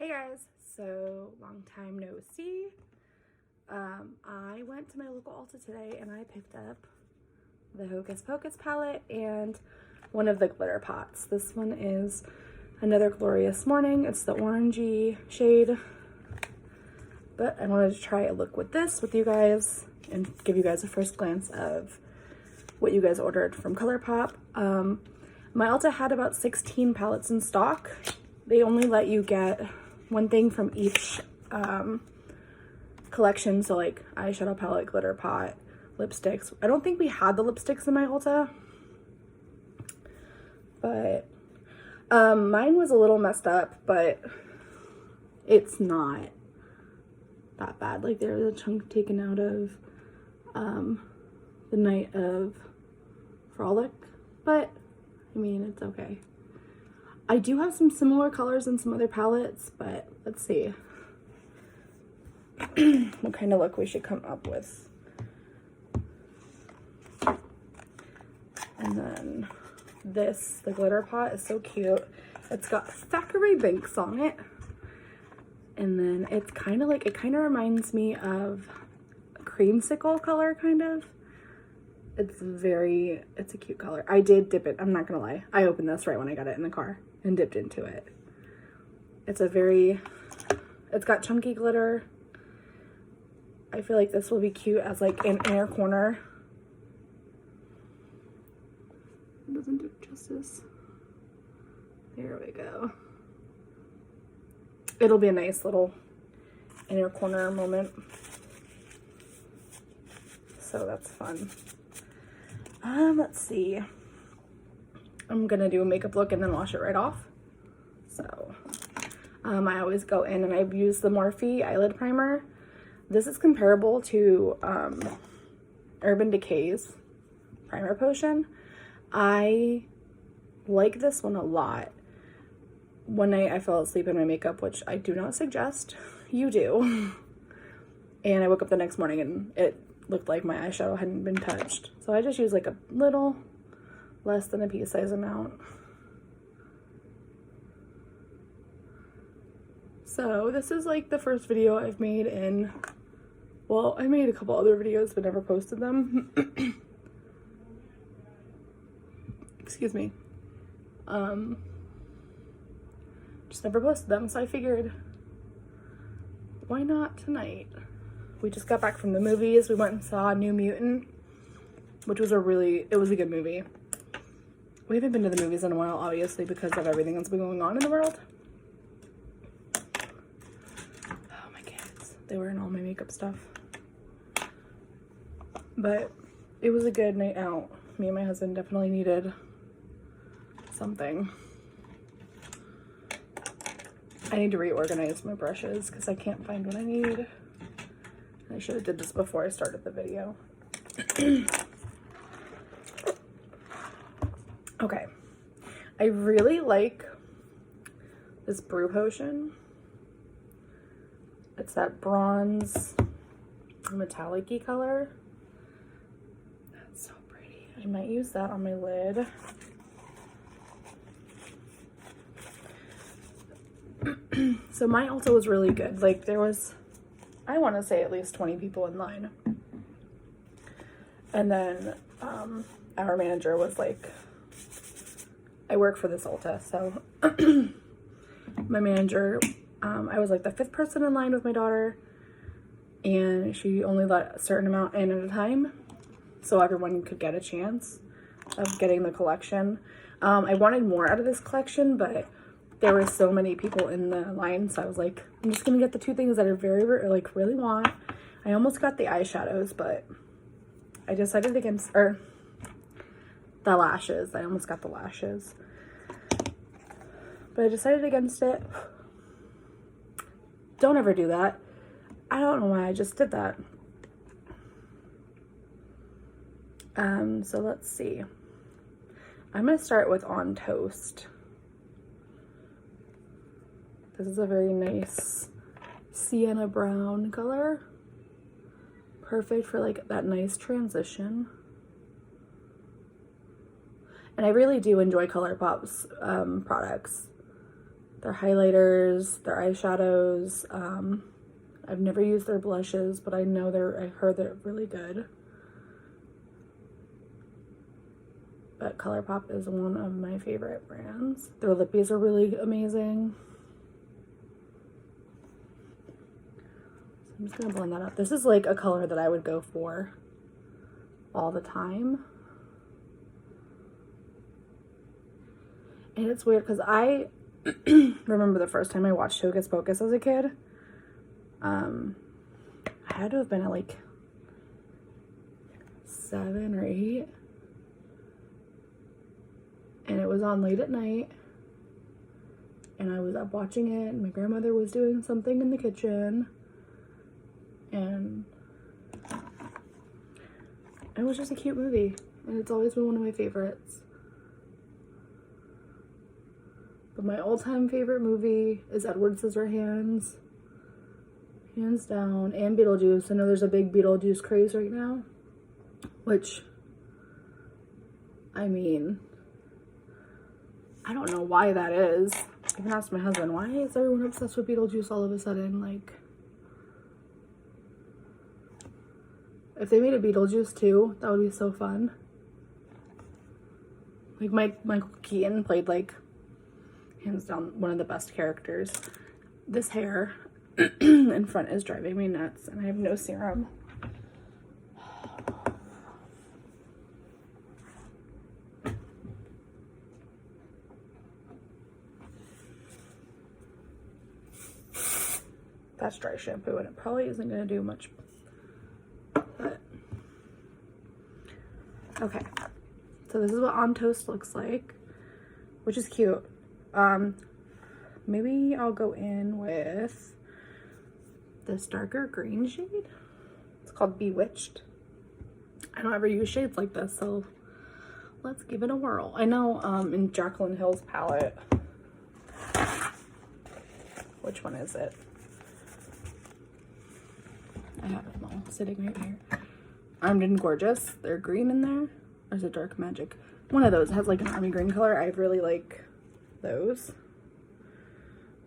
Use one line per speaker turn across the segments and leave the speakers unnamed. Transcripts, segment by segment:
Hey guys, so long time no see. I went to my local Ulta today and I picked up the Hocus Pocus palette and one of the glitter pots. This one is Another Glorious Morning. It's the orangey shade, but I wanted to try a look with this with you guys and give you guys a first glance of what you guys ordered from Colourpop. My Ulta had about 16 palettes in stock. They only let you get one thing from each collection, so like eyeshadow palette, glitter pot, lipsticks. I don't think we had the lipsticks in my Ulta, but mine was a little messed up, but it's not that bad. Like there was a chunk taken out of the night of Frolic, but I mean, it's okay. I do have some similar colors in some other palettes, but let's see what kind of look we should come up with. And then this, the glitter pot, is so cute. It's got Thackeray Binks on it. And then it's kind of like, it kind of reminds me of a creamsicle color, kind of. It's a cute color. I did dip it, I'm not gonna lie. I opened this right when I got it in the car and dipped into it. It's got chunky glitter. I feel like this will be cute as like an inner corner. It doesn't do it justice. There we go. It'll be a nice little inner corner moment. So that's fun. Let's see. I'm gonna do a makeup look and then wash it right off. So, I always go in and I use the Morphe eyelid primer. This is comparable to Urban Decay's primer potion. I like this one a lot. One night I fell asleep in my makeup, which I do not suggest you do. And I woke up the next morning and it looked like my eyeshadow hadn't been touched. So I just used like a little less than a pea size amount. So this is like the first video I've made in, well, I made a couple other videos but never posted them. Excuse me. Just never posted them, so I figured, why not tonight? We just got back from the movies. We went and saw New Mutant, which was it was a good movie. We haven't been to the movies in a while, obviously, because of everything that's been going on in the world. Oh, my kids. They were in all my makeup stuff. But it was a good night out. Me and my husband definitely needed something. I need to reorganize my brushes because I can't find what I need. I should have did this before I started the video. Okay. I really like this Brew Potion. It's that bronze metallic-y color. That's so pretty. I might use that on my lid. So my Ulta was really good. Like there was, I want to say at least 20 people in line. And then our manager was like, I work for this Ulta, so my manager, I was like the 5th person in line with my daughter, and she only let a certain amount in at a time, so everyone could get a chance of getting the collection. I wanted more out of this collection, but there were so many people in the line, so I was like, I'm just gonna get the 2 things that I really want. I almost got the eyeshadows, but I decided against, or the lashes. I almost got the lashes, but I decided against it. Don't ever do that. I don't know why I just did that. So let's see. I'm gonna start with On Toast. This is a very nice sienna brown color. Perfect for like that nice transition. And I really do enjoy Colourpop's products. their highlighters, their eyeshadows. I've never used their blushes, but I heard they're really good. But Colourpop is one of my favorite brands. Their lippies are really amazing. So I'm just gonna blend that up. This is like a color that I would go for all the time. And it's weird because I remember the first time I watched Hocus Pocus as a kid. I had to have been at like 7 or 8. And it was on late at night. And I was up watching it. And my grandmother was doing something in the kitchen. And it was just a cute movie. And it's always been one of my favorites. But my all-time favorite movie is Edward Scissorhands. Hands down. And Beetlejuice. I know there's a big Beetlejuice craze right now. Which, I mean, I don't know why that is. I even asked my husband, why is everyone obsessed with Beetlejuice all of a sudden? Like, if they made a Beetlejuice too, that would be so fun. Like, Michael Keaton played, like, hands down, one of the best characters. This hair in front is driving me nuts, and I have no serum. That's dry shampoo, and it probably isn't going to do much. But okay, so this is what On Toast looks like, which is cute. Maybe I'll go in with this darker green shade. It's called Bewitched. I don't ever use shades like this, so let's give it a whirl. I know in Jaclyn Hill's palette, which one is it? I have them all sitting right here. Armed and Gorgeous. They're green in there. Or is it Dark Magic? One of those has like an army green color. I really like those.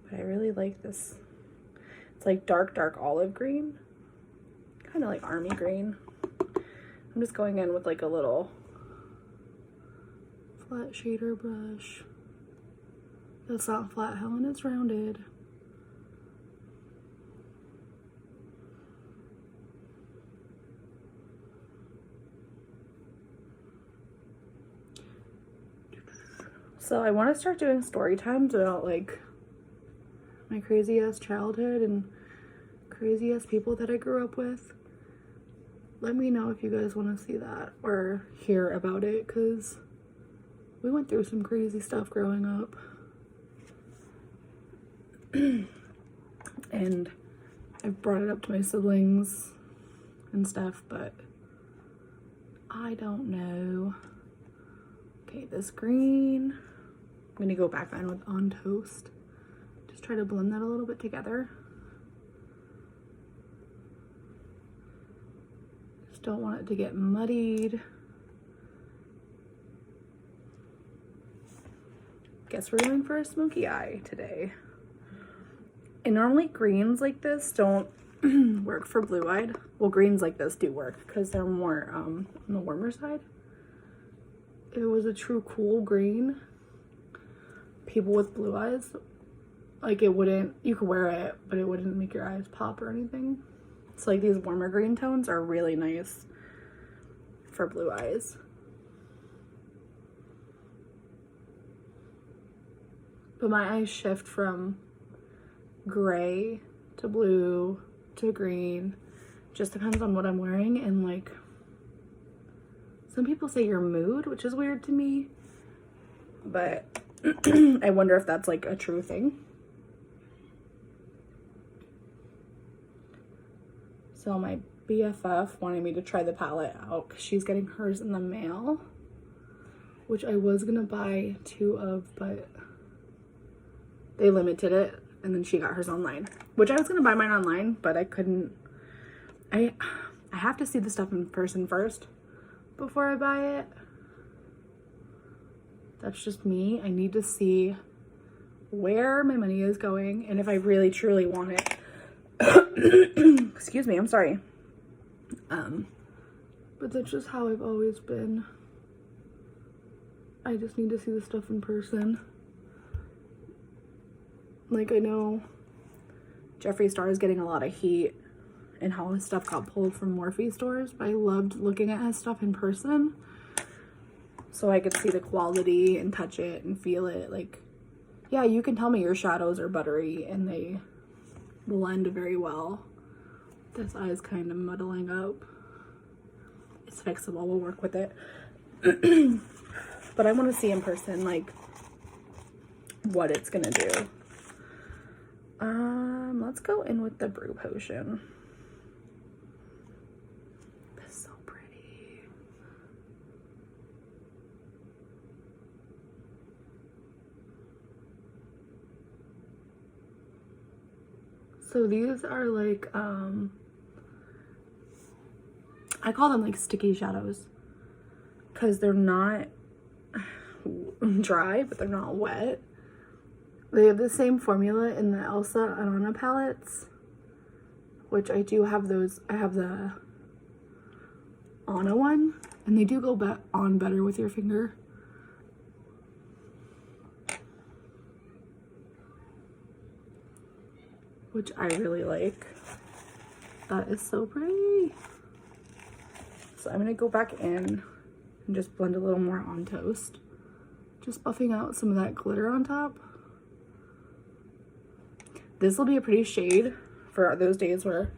But I really like this. It's like dark olive green. Kind of like army green. I'm just going in with like a little flat shader brush. That's not flat, Helen, it's rounded. So I want to start doing story times about like my crazy ass childhood and crazy ass people that I grew up with. Let me know if you guys want to see that or hear about it, because we went through some crazy stuff growing up. And I've brought it up to my siblings and stuff, but I don't know. Okay, this green, I'm gonna go back on with On Toast. Just try to blend that a little bit together. Just don't want it to get muddied. Guess we're going for a smoky eye today. And normally greens like this don't work for blue-eyed. Well, greens like this do work because they're more on the warmer side. If it was a true cool green, people with blue eyes, like it wouldn't, you could wear it, but it wouldn't make your eyes pop or anything. So like these warmer green tones are really nice for blue eyes. But my eyes shift from gray to blue to green. Just depends on what I'm wearing. And like, some people say your mood, which is weird to me, but I wonder if that's like a true thing. So my BFF wanted me to try the palette out because she's getting hers in the mail, which I was gonna buy 2 of, but they limited it, and then she got hers online, which I was gonna buy mine online, but I couldn't. I have to see the stuff in person first before I buy it. That's just me. I need to see where my money is going and if I really truly want it. Excuse me, I'm sorry. But that's just how I've always been. I just need to see the stuff in person. Like, I know Jeffree Star is getting a lot of heat and how his stuff got pulled from Morphe stores, but I loved looking at his stuff in person so I could see the quality and touch it and feel it. Like, yeah, you can tell me your shadows are buttery and they blend very well. This eye is kind of muddling up. It's fixable, we'll work with it. But I want to see in person, like, what it's gonna do. Let's go in with the Brew Potion. That's so pretty. So these are like, I call them like sticky shadows because they're not dry, but they're not wet. They have the same formula in the Elsa and Anna palettes, which I do have those. I have the Anna one, and they do go on better with your finger. Which I really like. That is so pretty. So I'm gonna go back in and just blend a little more on toast. Just buffing out some of that glitter on top. This will be a pretty shade for those days where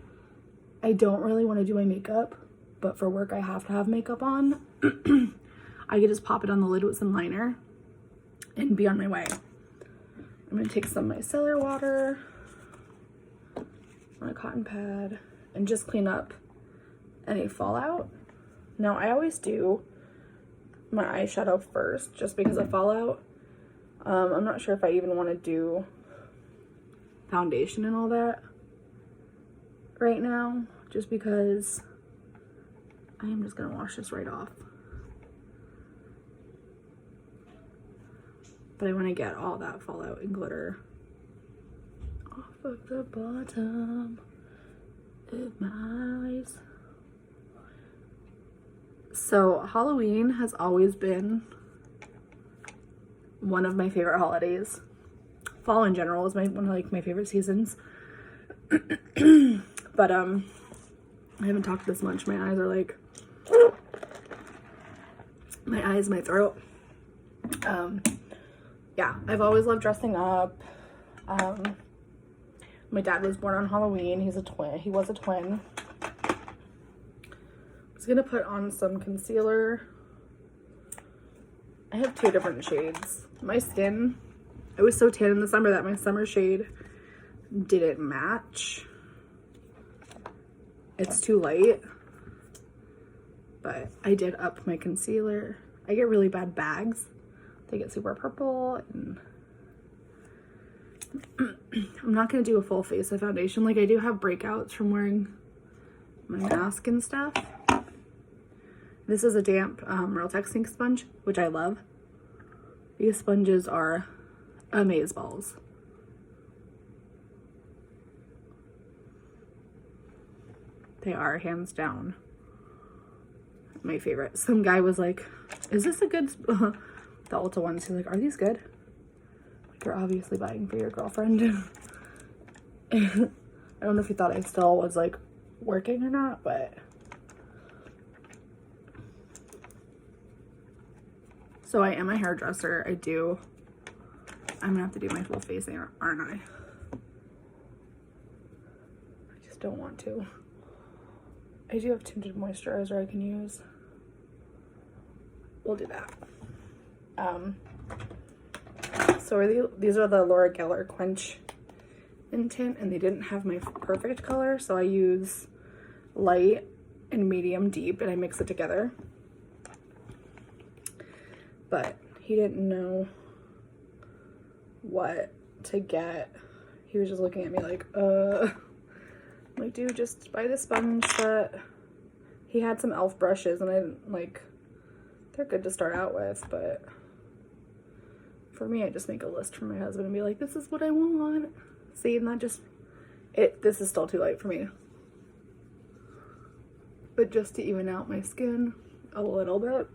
I don't really want to do my makeup, but for work I have to have makeup on. I could just pop it on the lid with some liner and be on my way. I'm gonna take some of my cellar water on a cotton pad and just clean up any fallout. Now I always do my eyeshadow first just because of fallout. I'm not sure if I even want to do foundation and all that right now, just because I am just gonna wash this right off. But I want to get all that fallout and glitter off of the bottom of my eyes. So Halloween has always been one of my favorite holidays. Fall in general is one of my favorite seasons. But I haven't talked this much. My eyes are like, my eyes, my throat. Yeah, I've always loved dressing up. My dad was born on Halloween. He's a twin. He was a twin. I was gonna put on some concealer. I have two different shades. My skin, it was so tan in the summer that my summer shade didn't match. It's too light, but I did up my concealer. I get really bad bags. They get super purple, and I'm not gonna do a full face of foundation. Like, I do have breakouts from wearing my mask and stuff. This is a damp Real Texting sponge, which I love. These sponges are amazeballs. They are hands down my favorite. Some guy was like, is this a good the Ulta ones? He's like, are these good? Like, you're obviously buying for your girlfriend. I don't know if he thought I still was like working or not, but so I am a hairdresser. I'm gonna have to do my full face, aren't I? I just don't want to. I do have tinted moisturizer I can use. We'll do that. So these are the Laura Geller Quench in tint, and they didn't have my perfect color, so I use light and medium deep, and I mix it together. But he didn't know what to get. He was just looking at me like, I'm like, dude, just buy the sponge set. He had some e.l.f. brushes, and I didn't like, they're good to start out with, but For me, I just make a list for my husband and be like, this is what I want. See, and that just, this is still too light for me. But just to even out my skin a little bit.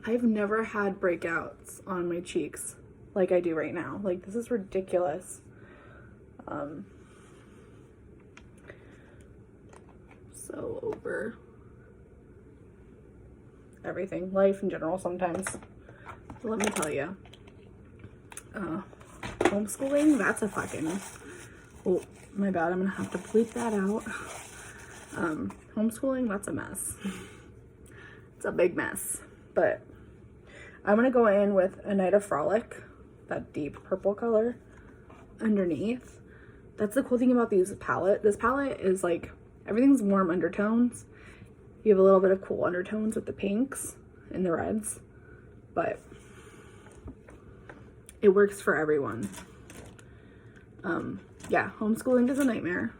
I've never had breakouts on my cheeks like I do right now. Like, this is ridiculous. So over everything, life in general sometimes. So let me tell you, homeschooling, that's a fucking, oh my bad, I'm gonna have to bleep that out. Homeschooling, that's a mess. It's a big mess. But I'm gonna go in with A Night of Frolic, that deep purple color underneath. That's the cool thing about this palette is like everything's warm undertones. You have a little bit of cool undertones with the pinks and the reds, but it works for everyone. Yeah, homeschooling is a nightmare,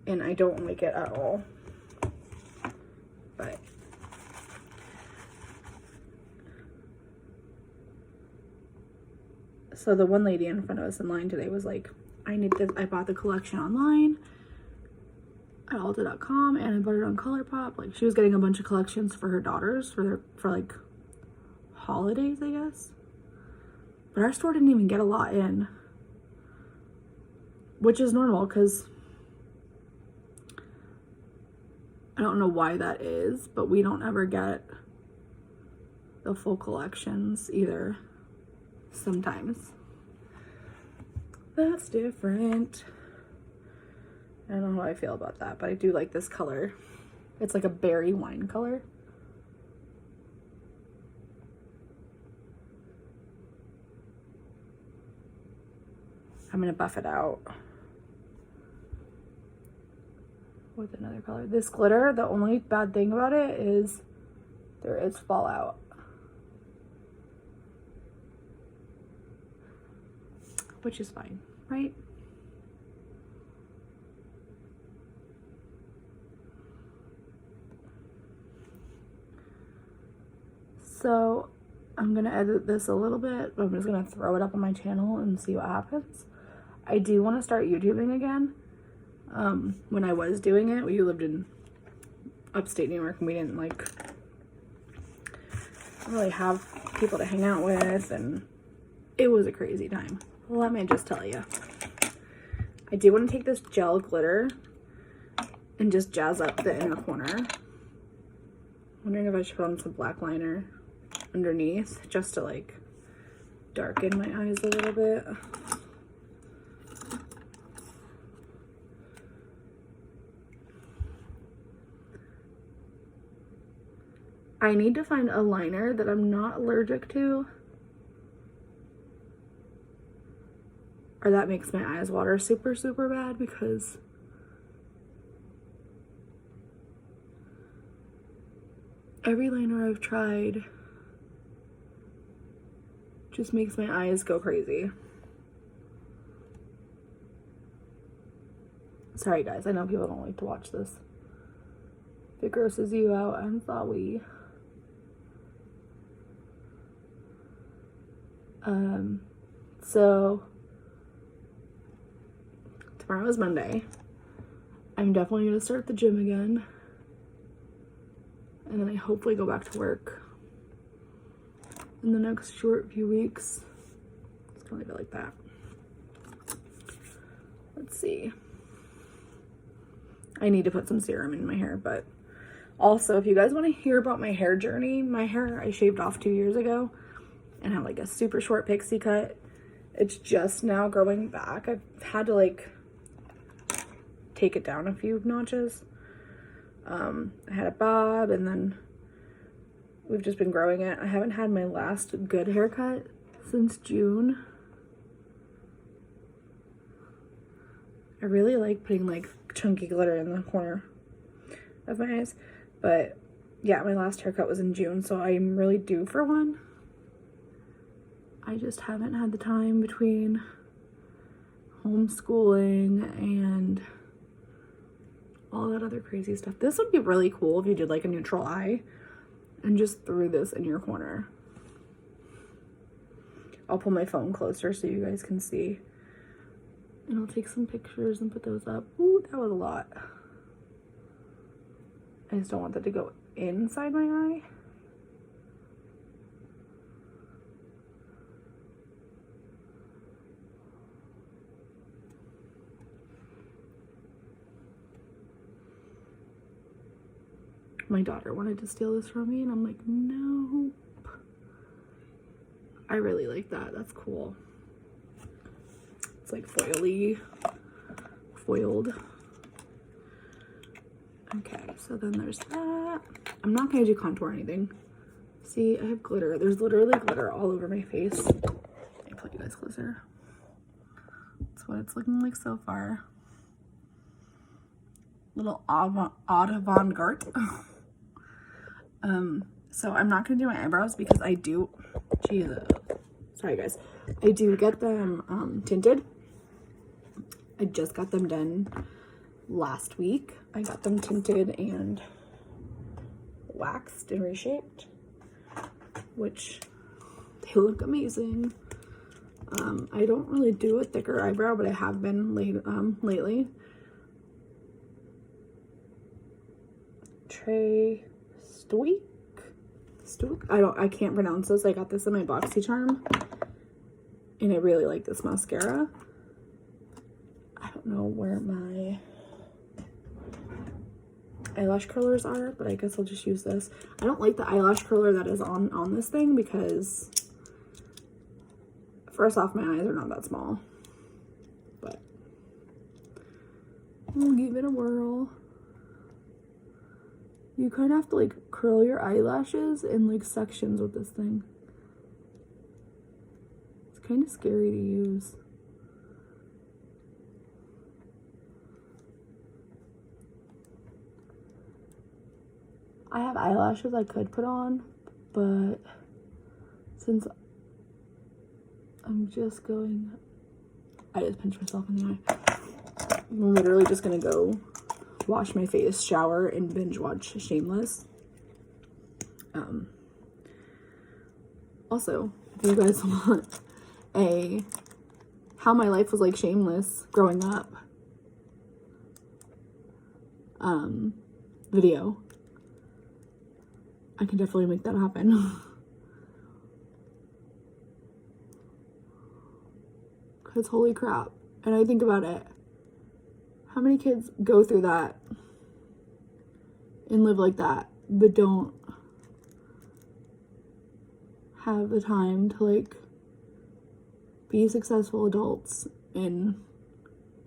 and I don't like it at all. But so the one lady in front of us in line today was like, I bought the collection online at Ulta.com and I bought it on Colourpop. Like, she was getting a bunch of collections for her daughters for like holidays, I guess. But our store didn't even get a lot in, which is normal because I don't know why that is, but we don't ever get the full collections either. Sometimes that's different. I don't know how I feel about that, but I do like this color. It's like a berry wine color. I'm gonna buff it out with another color. This glitter, the only bad thing about it is there is fallout. Which is fine, right? So I'm gonna edit this a little bit, but I'm just gonna throw it up on my channel and see what happens. I do want to start YouTubing again. When I was doing it, we lived in upstate New York and we didn't like really have people to hang out with, and it was a crazy time. Let me just tell you. I do want to take this gel glitter and just jazz up the inner corner. Wondering if I should put on some black liner underneath just to like darken my eyes a little bit. I need to find a liner that I'm not allergic to, or that makes my eyes water super, super bad, because every liner I've tried just makes my eyes go crazy. Sorry guys, I know people don't like to watch this. If it grosses you out, I'm sorry. So tomorrow is Monday. I'm definitely gonna start the gym again, and then I hopefully go back to work in the next short few weeks. It's gonna leave it like that. Let's see. I need to put some serum in my hair, but also if you guys want to hear about my hair journey, my hair I shaved off 2 years ago and had like a super short pixie cut. It's just now growing back. I've had to like take it down a few notches. I had a bob, and then we've just been growing it. I haven't had my last good haircut since June. I really like putting like chunky glitter in the corner of my eyes, but yeah, my last haircut was in June, so I'm really due for one. I just haven't had the time between homeschooling and all that other crazy stuff. This would be really cool if you did like a neutral eye and just threw this in your corner. I'll pull my phone closer so you guys can see. And I'll take some pictures and put those up. Ooh, that was a lot. I just don't want that to go inside my eye. My daughter wanted to steal this from me, and I'm like, nope. I really like that. That's cool. It's like foiled. Okay, so then there's that. I'm not gonna do contour or anything. See, I have glitter. There's literally glitter all over my face. Let me put you guys closer. That's what it's looking like so far. Little avant-garde. So I'm not gonna do my eyebrows because I do, Jesus, sorry guys, I do get them tinted. I just got them done last week. I got them tinted and waxed and reshaped, which they look amazing. I don't really do a thicker eyebrow, but I have been lately. I can't pronounce this. I got this in my BoxyCharm, and I really like this mascara. I don't know where my eyelash curlers are, but I guess I'll just use this. I don't like the eyelash curler that is on this thing because, first off, my eyes are not that small, but we'll give it a whirl. You kind of have to like curl your eyelashes in like sections with this thing. It's kind of scary to use. I have eyelashes I could put on, but since I'm just going, I just pinched myself in the eye. I'm literally just gonna go wash my face, shower, and binge watch Shameless. Also, if you guys want a how my life was like Shameless growing up video, I can definitely make that happen. Because holy crap. And I think about it. How many kids go through that and live like that, but don't have the time to like be successful adults and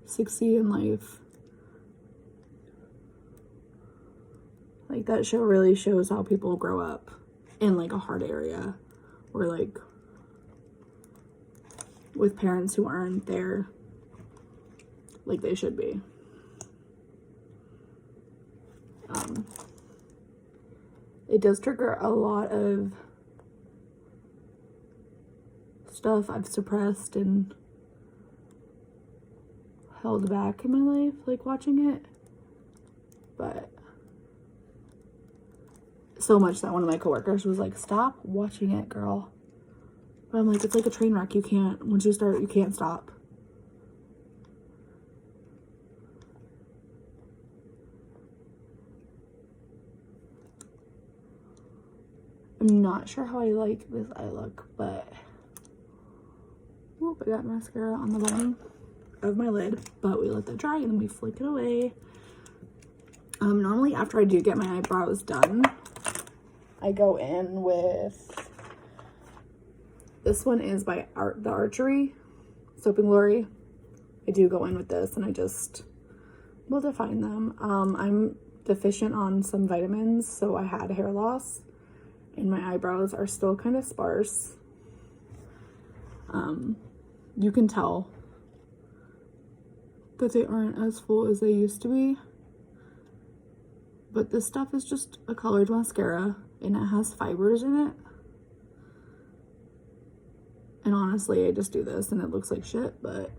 succeed in life? Like, that show really shows how people grow up in like a hard area, or like with parents who aren't there like they should be. It does trigger a lot of stuff I've suppressed and held back in my life, like watching it. But so much that one of my coworkers was like, stop watching it, girl. But I'm like, it's like a train wreck. You can't, once you start, you can't stop. I'm not sure how I like this eye look, but whoop, I got mascara on the bottom of my lid, but we let that dry and then we flick it away. Normally after I do get my eyebrows done, I go in with, this one is by The Archery, Soap and Glory. I do go in with this and I just will define them. I'm deficient on some vitamins, so I had hair loss. And my eyebrows are still kind of sparse. You can tell that they aren't as full as they used to be. But this stuff is just a colored mascara, and it has fibers in it. And honestly, I just do this and it looks like shit, but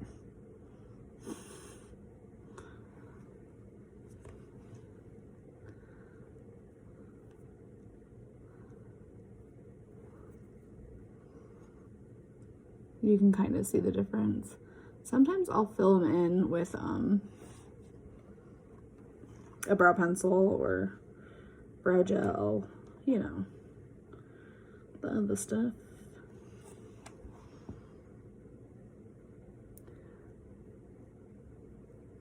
you can kind of see the difference. Sometimes I'll fill them in with a brow pencil or brow gel, you know, the other stuff.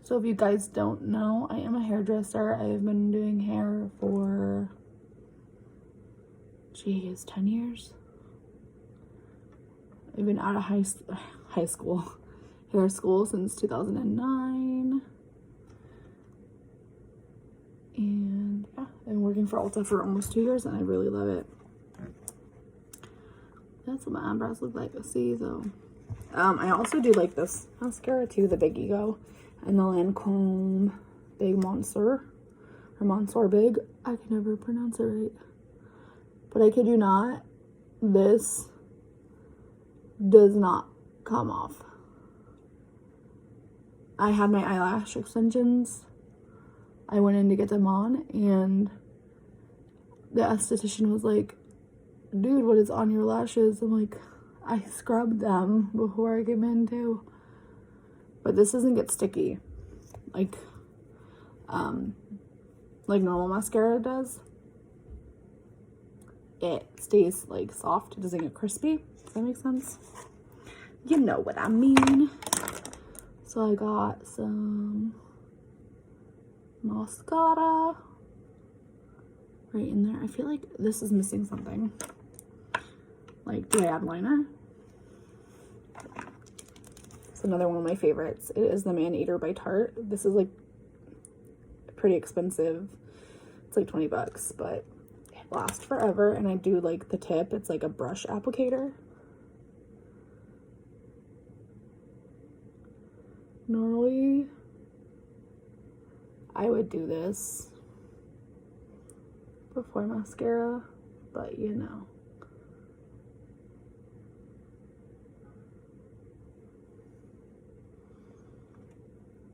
So if you guys don't know, I am a hairdresser. I've been doing hair for, geez, 10 years. I've been out of high school, hair school since 2009. And yeah, I've been working for Ulta for almost 2 years and I really love it. That's what my eyebrows look like. See, so I also do like this mascara too, the Big Ego and the Lancome Big Monster, or Monster Big. I can never pronounce it right, but I kid you not, this does not come off. I had my eyelash extensions. I went in to get them on and the esthetician was like, dude, what is on your lashes? I'm like, I scrubbed them before I came in too. But this doesn't get sticky like normal mascara does. It stays like soft. It doesn't get crispy. Does that make sense? You know what I mean. So I got some mascara right in there. I feel like this is missing something. Like, do I add liner? It's another one of my favorites. It is the Man Eater by Tarte. This is like pretty expensive. It's like 20 bucks, but it lasts forever. And I do like the tip. It's like a brush applicator. Normally, I would do this before mascara, but you know.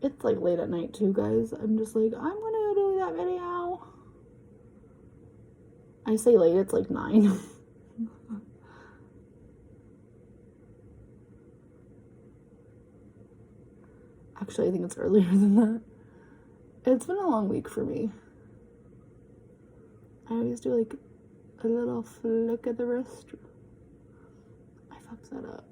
It's like late at night too, guys. I'm just like, I'm gonna do that video. I say late, it's like 9. Actually, I think it's earlier than that. It's been a long week for me. I always do like a little flick of the wrist. I fucked that up.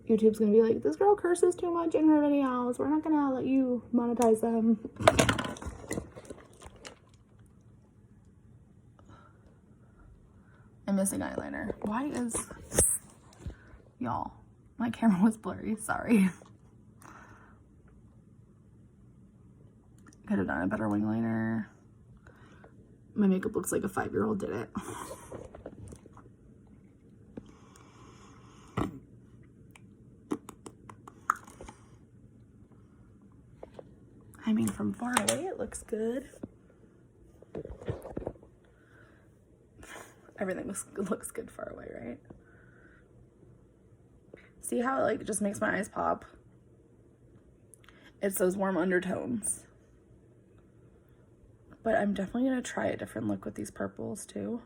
YouTube's gonna be like, this girl curses too much in her videos. We're not gonna let you monetize them. I'm missing eyeliner. Why is... Y'all, my camera was blurry. Sorry. Could have done a better wing liner. My makeup looks like a 5-year-old did it. I mean, from far away, it looks good. Everything looks good far away, right? See how it like just makes my eyes pop? It's those warm undertones. But I'm definitely gonna try a different look with these purples too.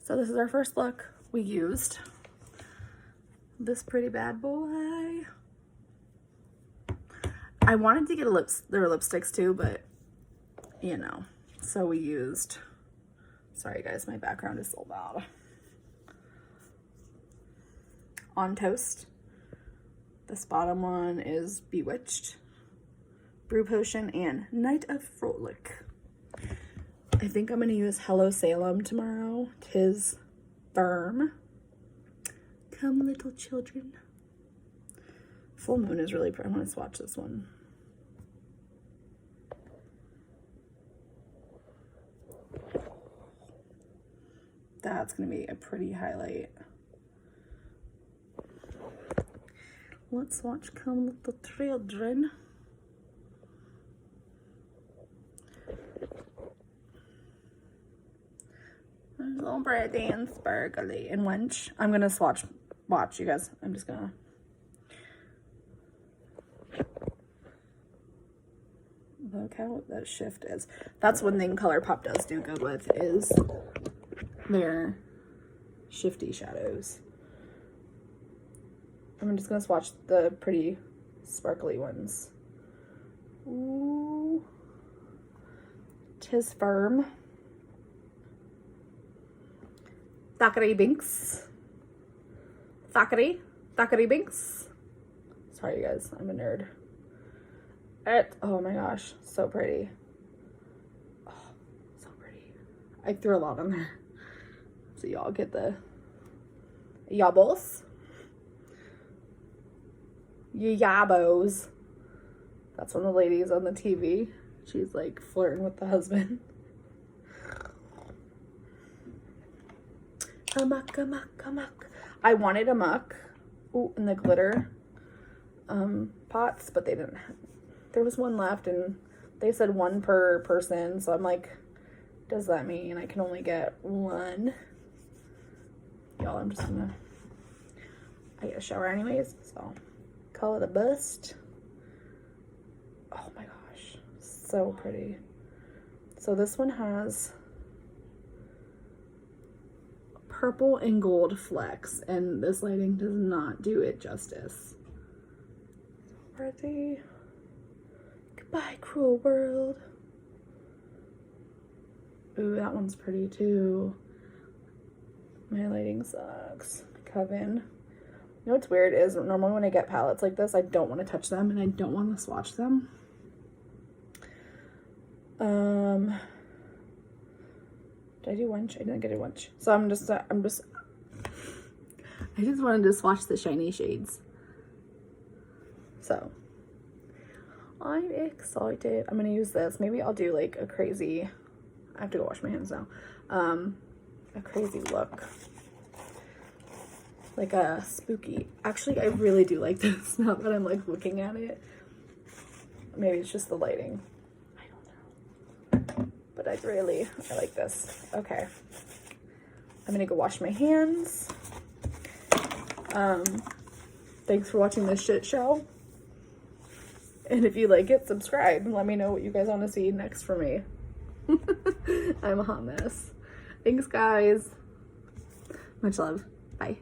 So this is our first look. We used this pretty bad boy. I wanted to get their lipsticks too, but you know, so we used, sorry guys, my background is so loud. On Toast. This bottom one is Bewitched, Brew Potion, and Night of Frolic. I think I'm going to use Hello Salem tomorrow. 'Tis Firm. Come little children. Full Moon is really pretty. I want to swatch this one. That's going to be a pretty highlight. Let's watch Come Little Children. There's little pretty and sparkly and wench. I'm going to watch you guys. I'm just going to. Look how that shift is. That's one thing Colourpop does do good with, is They're shifty shadows. I'm just gonna swatch the pretty sparkly ones. Ooh. 'Tis Firm. Thackeray Binks. Thackeray Binks. Sorry, you guys, I'm a nerd. Oh my gosh, so pretty. Oh, so pretty. I threw a lot on there, so y'all get the yabos. Yabos. That's one of the ladies on the TV. She's like flirting with the husband. Amok, amok, amok. I wanted amok. Ooh, in the glitter pots, but they didn't have, there was one left and they said one per person, so I'm like, does that mean I can only get one? Y'all, I'm just gonna, I get a shower anyways, so call it a bust. Oh my gosh, so pretty. So this one has purple and gold flecks, and this lighting does not do it justice. Pretty. Goodbye, cruel world. Ooh, that one's pretty too. My lighting sucks. Coven. You know what's weird is normally when I get palettes like this, I don't want to touch them and I don't want to swatch them. Did I do wench? I didn't get a wench. So I just wanted to swatch the shiny shades. So I'm excited. I'm gonna use this. Maybe I'll do like a crazy, I have to go wash my hands now. A crazy look. Like a spooky. Actually, I really do like this now that I'm like looking at it. Maybe it's just the lighting. I don't know. But I like this. Okay. I'm gonna go wash my hands. Thanks for watching this shit show. And if you like it, subscribe and let me know what you guys want to see next for me. I'm a hot mess. Thanks, guys. Much love. Bye.